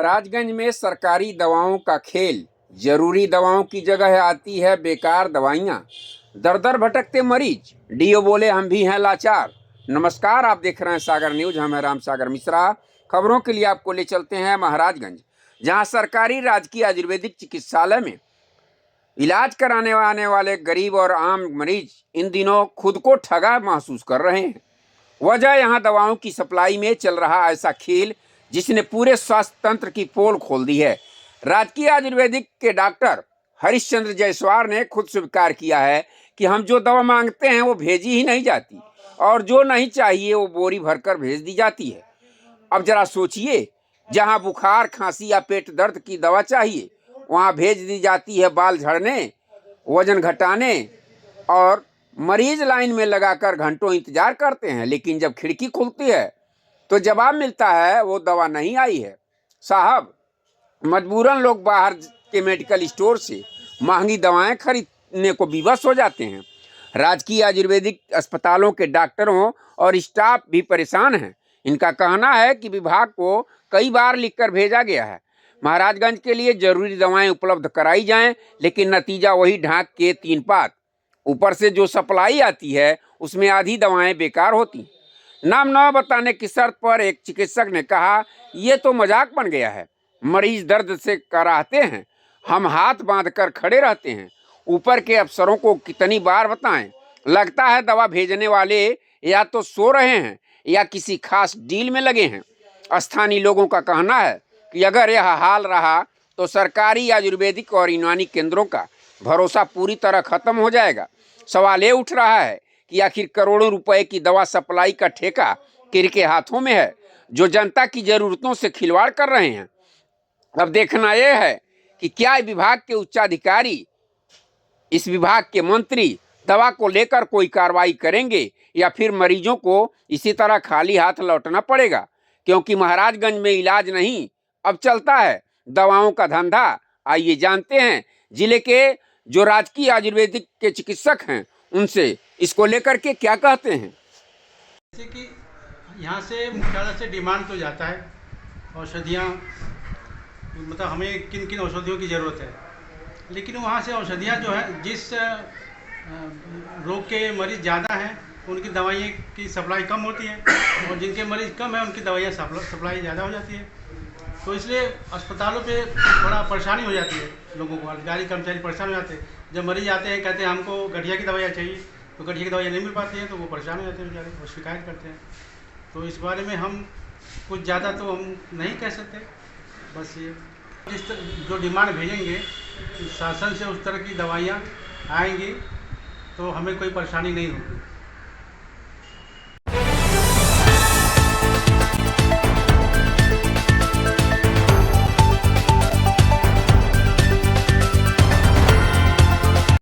महाराजगंज में सरकारी दवाओं का खेल। जरूरी दवाओं की जगह आती है बेकार दवाइयाँ। दर दर भटकते मरीज, डीओ बोले हम भी हैं लाचार। नमस्कार, आप देख रहे हैं सागर न्यूज। हम हैं राम सागर मिश्रा। खबरों के लिए आपको ले चलते हैं महाराजगंज, जहां सरकारी राजकीय आयुर्वेदिक चिकित्सालय में इलाज कराने आने वाले गरीब और आम मरीज इन दिनों खुद को ठगा महसूस कर रहे हैं। वजह यहाँ दवाओं की सप्लाई में चल रहा ऐसा खेल जिसने पूरे स्वास्थ्य तंत्र की पोल खोल दी है। राजकीय आयुर्वेदिक के डॉक्टर हरिश्चंद्र जायसवाल ने खुद स्वीकार किया है कि हम जो दवा मांगते हैं वो भेजी ही नहीं जाती और जो नहीं चाहिए वो बोरी भरकर भेज दी जाती है। अब जरा सोचिए, जहां बुखार, खांसी या पेट दर्द की दवा चाहिए वहां भेज दी जाती है बाल झड़ने, वजन घटाने, और मरीज लाइन में लगाकर घंटों इंतजार करते हैं। लेकिन जब खिड़की खुलती है तो जवाब मिलता है वो दवा नहीं आई है। साहब, मजबूरन लोग बाहर के मेडिकल स्टोर से महंगी दवाएं खरीदने को विवश हो जाते हैं। राजकीय आयुर्वेदिक अस्पतालों के डॉक्टरों और स्टाफ भी परेशान हैं। इनका कहना है कि विभाग को कई बार लिखकर भेजा गया है महाराजगंज के लिए जरूरी दवाएं उपलब्ध कराई जाएं, लेकिन नतीजा वही ढाक के तीन पात। ऊपर से जो सप्लाई आती है उसमें आधी दवाएं बेकार होती। नाम न बताने की शर्त पर एक चिकित्सक ने कहा, ये तो मजाक बन गया है। मरीज दर्द से कराहते हैं, हम हाथ बांधकर खड़े रहते हैं। ऊपर के अफसरों को कितनी बार बताएं। लगता है दवा भेजने वाले या तो सो रहे हैं या किसी खास डील में लगे हैं। स्थानीय लोगों का कहना है कि अगर यह हाल रहा तो सरकारी आयुर्वेदिक और यूनानी केंद्रों का भरोसा पूरी तरह खत्म हो जाएगा। सवाल ये उठ रहा है कि आखिर करोड़ों रुपए की दवा सप्लाई का ठेका किनके हाथों में है, जो जनता की जरूरतों से खिलवाड़ कर रहे हैं। अब देखना यह है कि क्या विभाग के उच्चाधिकारी, इस विभाग के मंत्री दवा को लेकर कोई कार्रवाई करेंगे या फिर मरीजों को इसी तरह खाली हाथ लौटना पड़ेगा, क्योंकि महाराजगंज में इलाज नहीं अब चलता है दवाओं का धंधा। आइए जानते हैं जिले के जो राजकीय आयुर्वेदिक के चिकित्सक हैं उनसे इसको लेकर के क्या कहते हैं। जैसे कि यहाँ से मुख्यालय से डिमांड तो जाता है औषधियाँ, मतलब हमें किन किन औषधियों की ज़रूरत है, लेकिन वहाँ से औषधियाँ जो है जिस रोग के मरीज़ ज़्यादा हैं उनकी दवाइयों की सप्लाई कम होती है और जिनके मरीज़ कम हैं उनकी दवाइयाँ सप्लाई ज़्यादा हो जाती है। तो इसलिए अस्पतालों पे थोड़ा परेशानी हो जाती है लोगों को, अधिकारी कर्मचारी परेशान हो जाते हैं। जब मरीज आते हैं कहते हैं हमको गठिया की दवाइयाँ चाहिए, तो गठिया की दवाइयाँ नहीं मिल पाती हैं तो वो परेशान हो जाते हैं बेचारे और शिकायत करते हैं। तो इस बारे में हम कुछ ज़्यादा तो हम नहीं कह सकते, बस ये जिस जो डिमांड भेजेंगे शासन से उस तरह की दवाइयाँ आएंगी तो हमें कोई परेशानी नहीं होगी।